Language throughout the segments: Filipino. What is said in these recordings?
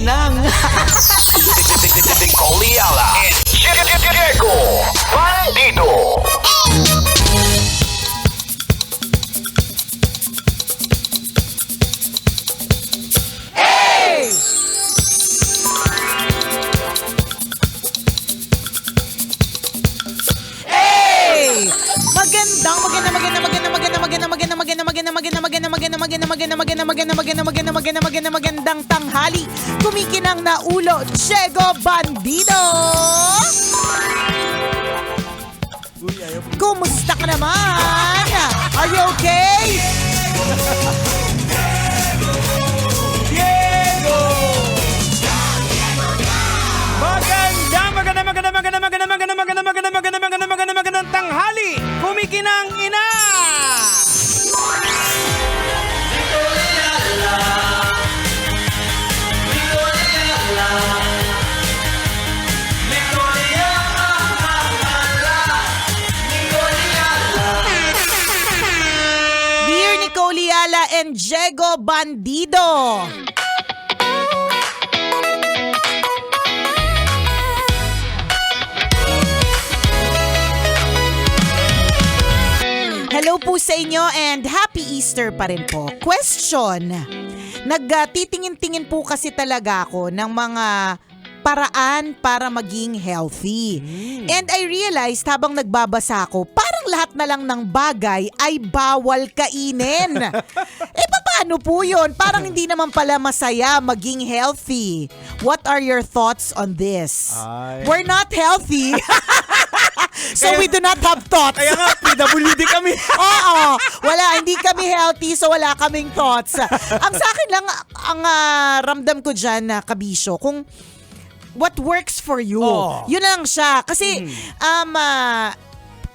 kumikinang. Nicole Ayala and Diego Bandido. Magandang tanghali. Kumikinang na ulo, Diego Bandido. Kumusta ka naman? Are you okay? Diego! Magandang tanghali! Kumikinang ina! Dear Nicole Ayala and Diego Bandido. Hello po sa inyo and Happy Easter pa rin po. Question. Nagtitingin-tingin po kasi talaga ako ng mga paraan para maging healthy. And I realized habang nagbabasa ako, parang lahat na lang ng bagay ay bawal kainin. Paano po yun? Parang hindi naman pala masaya maging healthy. What are your thoughts on this? We're not healthy. So we do not have thoughts. Kaya nga, PWD kami. Oo, hindi kami healthy, so wala kaming thoughts. Ang sa akin lang, ang ramdam ko dyan na kabisyo, kung what works for you, yun lang siya. Kasi,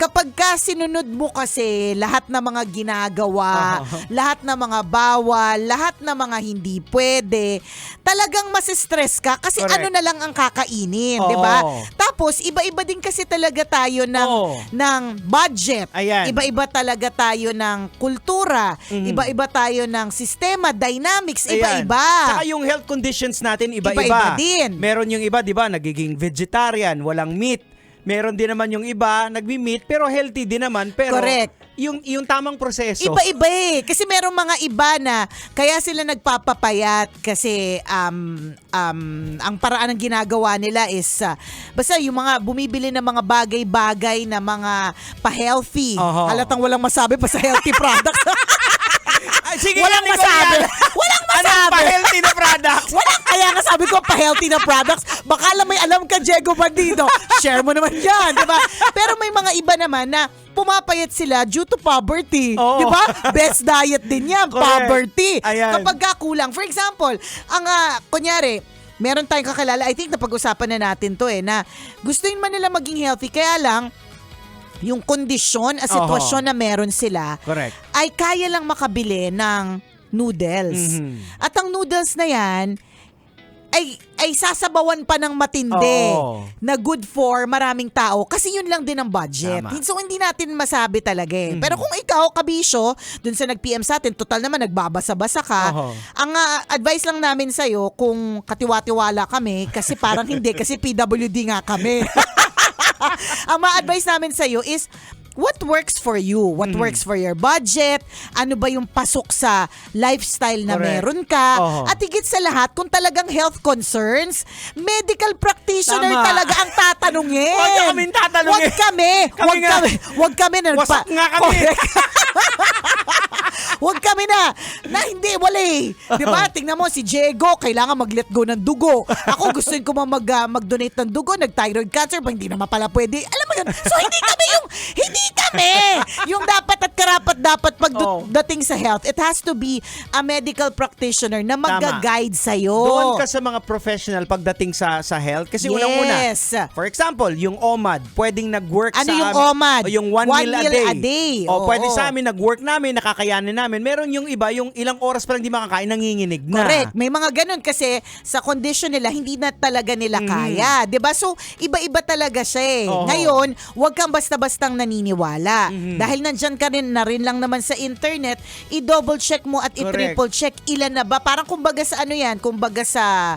kapag ka sinunod mo kasi lahat ng mga ginagawa, lahat ng mga bawal, lahat ng mga hindi pwede, talagang masistress ka kasi Correct. ano na lang ang kakainin, di ba? Tapos, iba-iba din kasi talaga tayo ng budget. Ayan. Iba-iba talaga tayo ng kultura. Iba-iba tayo ng sistema, dynamics, iba-iba. Saka yung health conditions natin, iba-iba. Iba-iba din. Meron yung iba, di ba, nagiging vegetarian, walang meat. Meron din naman yung iba, nagmi-meat, pero healthy din naman. Pero Correct. Yung tamang proseso. Iba-iba eh. Kasi merong mga iba na kaya sila nagpapapayat kasi ang paraan ng ginagawa nila is basta yung mga bumibili ng mga bagay-bagay na mga pa-healthy. Halatang walang masabi pa sa healthy products. Sige, Walang masabi. Walang masabi. Anong pa-healthy na products? Walang, kaya nga sabi ko pa-healthy na products. Baka lang may alam ka, Diego Bandido. Share mo naman yan, di ba? Pero may mga iba naman na pumapayat sila due to poverty. Di ba? Best diet din yan, Correct. poverty. Ayan. Kapag kulang. For example, kunyari, meron tayong kakilala, I think napag-usapan na natin to na gustuin man nila maging healthy, kaya lang, yung kondisyon, sitwasyon na meron sila, Correct. ay kaya lang makabili ng noodles. At ang noodles na yan, ay sasabawan pa ng matindi na good for maraming tao kasi yun lang din ang budget. Tama. So hindi natin masabi talaga Pero kung ikaw, kabisyo, dun sa nag-PM sa atin, total naman nagbabasa-basa ka, ang advice lang namin sa'yo, kung katiwa-tiwala kami, kasi parang hindi, kasi PWD nga kami. Ang ma-advise namin sa'yo is, what works for you? What works for your budget? Ano ba yung pasok sa lifestyle na Correct. meron ka? At higit sa lahat, kung talagang health concerns, medical practitioner Tama. talaga ang tatanungin. Huwag na kaming tatanungin. Wag kami na. Wasak nga kami. Huwag kami na hindi, wala Di ba? Tingnan mo, si Diego, kailangan mag-let go ng dugo. Ako, gustuin ko mag-donate ng dugo, nag-thyroid cancer, ba hindi naman pala pwede. Alam mo yun? So, hindi kami yung dapat at karapat dapat pagdating sa health. It has to be a medical practitioner na mag-guide sa'yo. Doon ka sa mga professional pagdating sa health. Kasi unang-una, for example, yung OMAD, pwedeng nag-work Ano sa yung amin. OMAD? O yung one meal a day. Oo. Pwede sa amin, nag-work namin, nakakayanin namin. Meron yung iba, yung ilang oras pa lang di makakain, nanginginig na. Correct. May mga ganun kasi sa condition nila, hindi na talaga nila kaya. Diba? So, iba-iba talaga siya Oo. Ngayon, huwag kang basta-bastang naniniwala maniniwala. Dahil nandyan ka rin na rin lang naman sa internet, i-double check mo at i-triple check ilan na ba. Parang kumbaga sa ano yan, kumbaga sa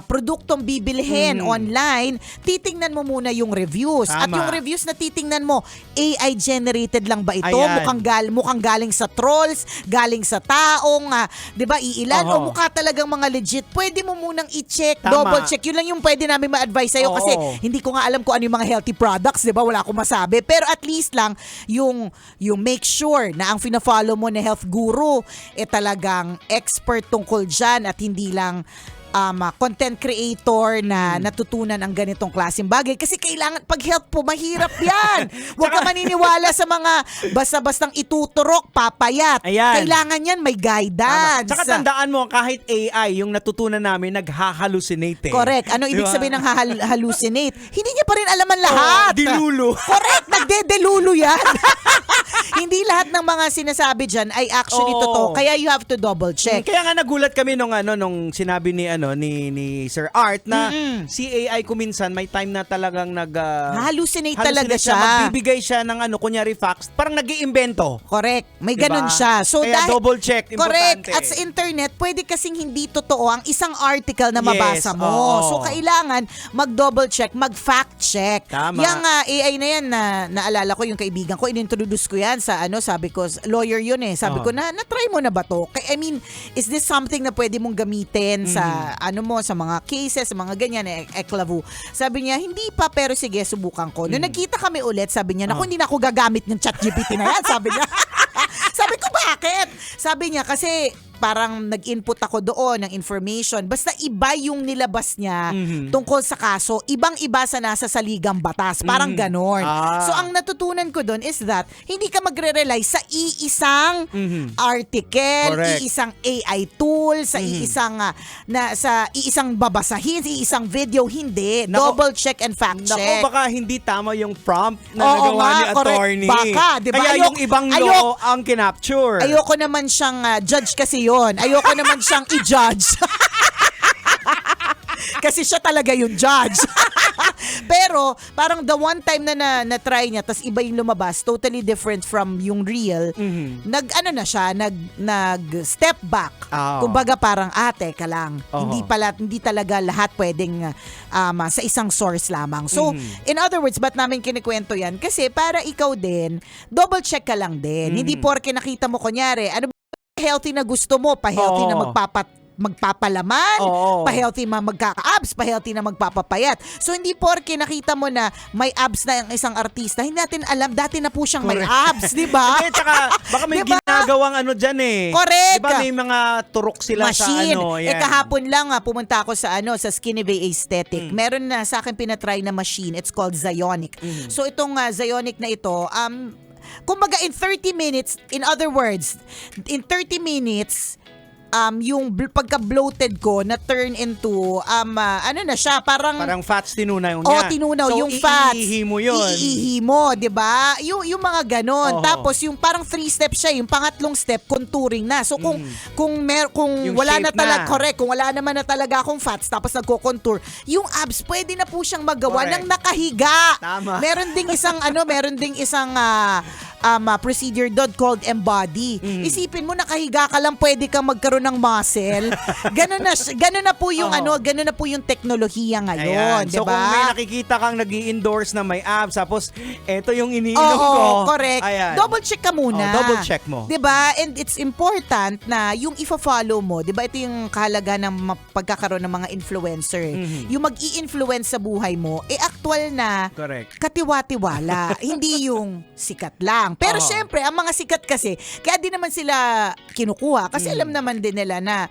produktong bibilhin online, titingnan mo muna yung reviews. At Tama. yung reviews na titingnan mo, AI generated lang ba ito? Ayan. Mukhang galing sa trolls, galing sa taong, 'di ba, iilan Oho. o mukha talagang mga legit. Pwede mo munang i-check, Tama. double check. Yun lang yung pwede namin ma-advise sa'yo Oo. kasi hindi ko nga alam kung ano yung mga healthy products, 'di ba? Wala akong masabi. Pero at least lang yung make sure na ang fina-follow mo na health guru talagang expert tungkol diyan at hindi lang content creator na natutunan ang ganitong klaseng bagay. Kasi kailangan, pag health po, mahirap yan. Huwag ka maniniwala sa mga basta-bastang ituturok, papayat. Ayan. Kailangan yan, may guidance. Tsaka tandaan mo, kahit AI, yung natutunan namin, naghahalucinate. Correct. Ano ibig Diba? sabihin ng hallucinate? Hindi niya pa rin alam ang lahat. Dilulu. Correct. Nagdedelulu yan. Hindi lahat ng mga sinasabi dyan ay actually Oo. totoo. Kaya you have to double check. Kaya nga nagulat kami nung sinabi ni Sir Art na si AI kuminsan may time na talagang Hallucinate talaga siya. Magbibigay siya ng kunyari facts, parang nag-iimbento. Correct. May Diba? ganun siya. So Kaya double check, correct. importante. At sa internet, pwede kasing hindi totoo ang isang article na Yes, mabasa mo. oo. So kailangan mag-double check, mag-fact check. Tama. Yang AI na yan na naalala ko yung kaibigan ko, inintroduce ko yan sa sabi ko, lawyer yun eh. Sabi ko na-try mo na ba to? I mean, is this something na pwede mong gamitin sa sa mga cases, sa mga ganyan, eklavu. Sabi niya, hindi pa, pero sige, subukan ko. Nung nagkita kami ulit, sabi niya, naku, hindi na ako gagamit ng ChatGPT na yan, sabi niya. Sabi ko, bakit? Sabi niya, kasi parang nag-input ako doon ng information. Basta iba yung nilabas niya tungkol sa kaso. Ibang-iba sa nasa saligang batas. Parang ganon. So, ang natutunan ko doon is that hindi ka magre-rely sa iisang article, Correct. iisang AI tool, sa iisang babasahin, sa iisang video. Hindi. Nako- Double check and fact check. Nako, baka hindi tama yung prompt na Oo nagawa nga, ni correct. attorney. Baka, di ba? Kaya yung ibang law ang kinapture. Ayoko naman siyang judge kasi yon. Ayoko naman siyang i-judge. Kasi siya talaga yung judge. Pero parang the one time na try niya tas iba yung lumabas, totally different from yung real. Nag step back. Kumbaga parang teka lang. Hindi talaga lahat pwedeng sa isang source lamang. So in other words, ba't namin kinikwento yan? Kasi para ikaw din, double check ka lang din. Hindi porke nakita mo kunyari, ano healthy na gusto mo, pa-healthy na magpapalaman, pa-healthy na magkaka-abs, pa-healthy na magpapapayat. So, hindi porke nakita mo na may abs na ang isang artista, hindi natin alam, dati na po siyang may abs, di ba? Hindi, tsaka baka may Diba? ginagawang dyan eh. Correct. Di ba may mga turok sila Machine. sa yan. Kahapon lang pumunta ako sa sa Skinny Bay Aesthetic. Meron na sa akin pinatry na machine. It's called Zionic. So, itong Zionic na ito, kumbaga in 30 minutes, in other words, in 30 minutes, yung pagka-bloated ko na turn into ano na siya, parang fats tinunaw niya. tinunaw so, yung fats. Iihi mo yun. Iihi mo, 'di ba? Yung mga ganon. Oo. Tapos yung parang 3 steps siya, yung pangatlong step contouring na. So kung Yung wala na shape talaga, na. correct, kung wala naman na talaga akong fats tapos nagko-contour, yung abs pwede na po siyang magawa Correct. ng nakahiga. Tama. Meron ding isang procedure doon called embody. Isipin mo, nakahiga ka lang, pwede kang magkaroon ng muscle. Ganun na po yung ganun na po yung teknolohiya ngayon, Ayan. 'di So ba? kung may nakikita kang nag-i-endorse na may abs, tapos eto yung iniinom ko. Correct. Ayan. Double check ka muna. Double check mo. 'Di ba? And it's important na yung ifa-follow mo, 'di ba? Ito yung kahalaga ng pagkakaroon ng mga influencer. Yung mag-i-influence sa buhay mo, actual na Correct. katiwa-tiwala. Hindi yung sikat lang. Pero syempre, ang mga sikat kasi, kaya di naman sila kinukuha. Kasi alam naman din nila na,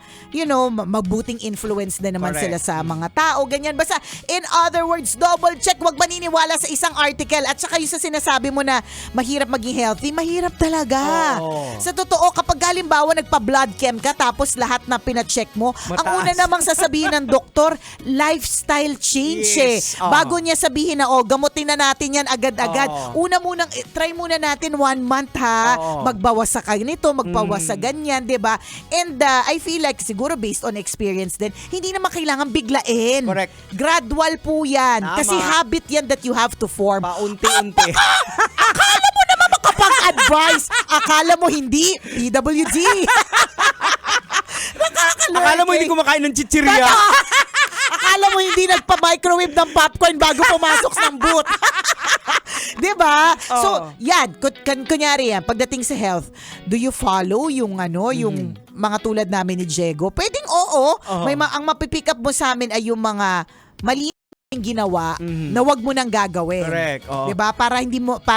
magbuting influence din naman Correct. sila sa mga tao. Ganyan. Basta, in other words, double check. Huwag maniniwala sa isang article. At saka yung sa sinasabi mo na mahirap maging healthy, mahirap talaga. Sa totoo, kapag halimbawa nagpa-blood chem ka, tapos lahat na pina-check mo, ang Mataas. una namang sasabihin ng doktor, lifestyle change Yes. Bago niya sabihin na, gamutin na natin yan agad-agad. Una munang, try muna natin 1 month ha. Magbawas sa ganito, magbawas sa ganyan, 'di ba? And I feel like siguro based on experience din, hindi naman kailangan biglain. Correct. Gradual po yan. Tama. Kasi habit yan that you have to form. Paunti-unti. Akala mo advice. Akala mo hindi, PWD. Nakakalurke. Akala mo hindi kumakain ng chichirya. Akala mo hindi nagpa-microwave ng popcorn bago pumasok sa booth. Diba? So, yan. Kunyari yan, pagdating sa health, do you follow yung yung mga tulad namin ni Diego? Pwedeng oo. Ang mapipick up mo sa amin ay yung mga mali yung ginawa na wag mo nang gagawin. Correct. Oo. 'Di ba? Para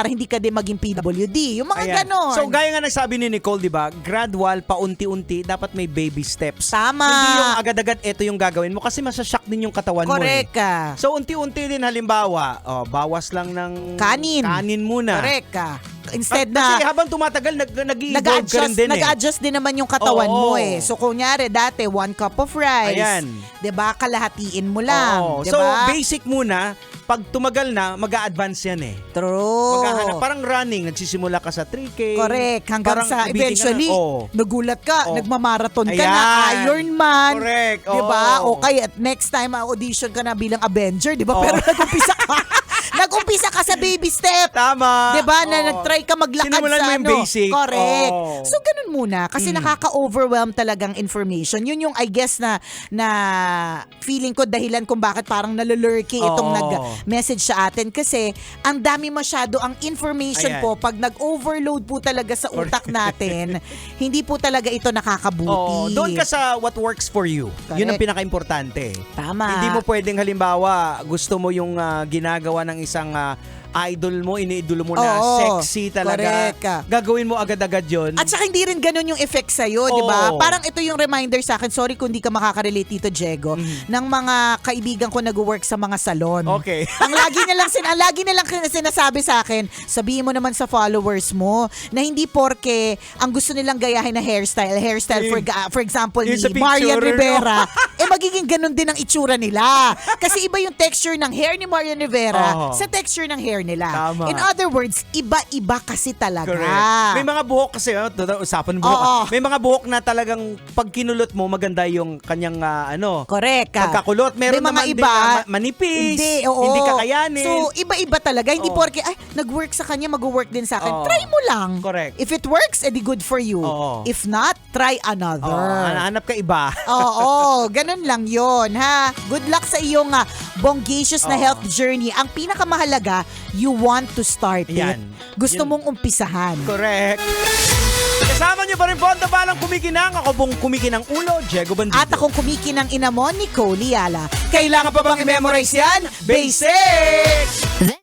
hindi ka din maging PWD. Yung mga Ayan. ganon. So gaya nga nagsabi ni Nicole, 'di ba? Gradual, paunti-unti, dapat may baby steps. Tama. Hindi yung agad-agad ito yung gagawin mo kasi masashock din yung katawan Correct mo. ka. So unti-unti din halimbawa, bawas lang ng Kanin muna. Correct ka. Instead Kasi na habang tumatagal nag-i-evolve ka rin din nag-adjust din naman yung katawan mo Oo. So kunyari dati 1 cup of rice. Ayan. 'Di ba? Kalahatiin mo lang, Oo. 'di So ba? basic muna, pag tumagal na, mag-a-advance yan eh. True. Maghahanap, parang running, nagsisimula ka sa 3K. Correct. Hanggang Parang sa bibitin ka eventually, na. Oo. nagulat ka, Oo. nagmamarathon ka Ayan. na, Ironman. Correct. 'Di ba? Oo. O kaya next time audition ka na bilang Avenger, 'di ba? Oo. Pero nag-umpisa ka. Nag-umpisa ka sa baby step. Tama. 'Di ba? Na Oo. nag-try ka maglakad Sinimulan sa mo yung basic. Correct. Oo. So ganun muna kasi nakaka-overwhelm talagang information. Yun yung I guess na feeling ko dahilan kung bakit parang nalulurky itong Oo. nag-message sa atin kasi ang dami masyado ang information Ayan. po pag nag-overload po talaga sa utak natin, hindi po talaga ito nakakabuti. Doon ka sa what works for you. Correct. Yun ang pinaka-importante. Tama. Hindi mo pwedeng halimbawa, gusto mo yung ginagawa ng isang idol mo, iniidolo mo na Oo. sexy talaga. Correct. Gagawin mo agad-agad yun. At saka hindi rin ganun yung effect sa'yo, di ba? Oo. Parang ito yung reminder sa akin, sorry kung hindi ka makaka-relate dito, Diego, ng mga kaibigan ko nag-work sa mga salon. Okay. ang lagi nilang sinasabi sa akin, sabihin mo naman sa followers mo na hindi porke ang gusto nilang gayahin na hairstyle for example Yung ni sa picture, Marian no? Rivera, magiging ganun din ang itsura nila. Kasi iba yung texture ng hair ni Marian Rivera Oo. sa texture ng hair nila. Tama. In other words, iba-iba kasi talaga. Correct. May mga buhok kasi, usapan buhok. Oo. May mga buhok na talagang pag kinulot mo, maganda yung kanyang Correct. pagkakulot. Meron May mga naman iba, din na manipis, hindi kakayanin. So, iba-iba talaga. Hindi Oo. porke, nag-work sa kanya, mag-work din sa akin. Oo. Try mo lang. Correct. If it works, edi good for you. Oo. If not, try another. Hanap ka iba. Oo, ganun lang yon ha. Good luck sa iyong bongacious na Oo. health journey. Ang pinakamahalaga, you want to start Yan. it. Gusto Yun. mong umpisahan. Correct. Kasama niyo pa rin po ang tabalang kumikinang. Ako pong kumikinang ulo, Diego Bandido. At akong kumikinang ina mo, Nicole Liala. Kailangan pa bang i-memorize yan? Basics!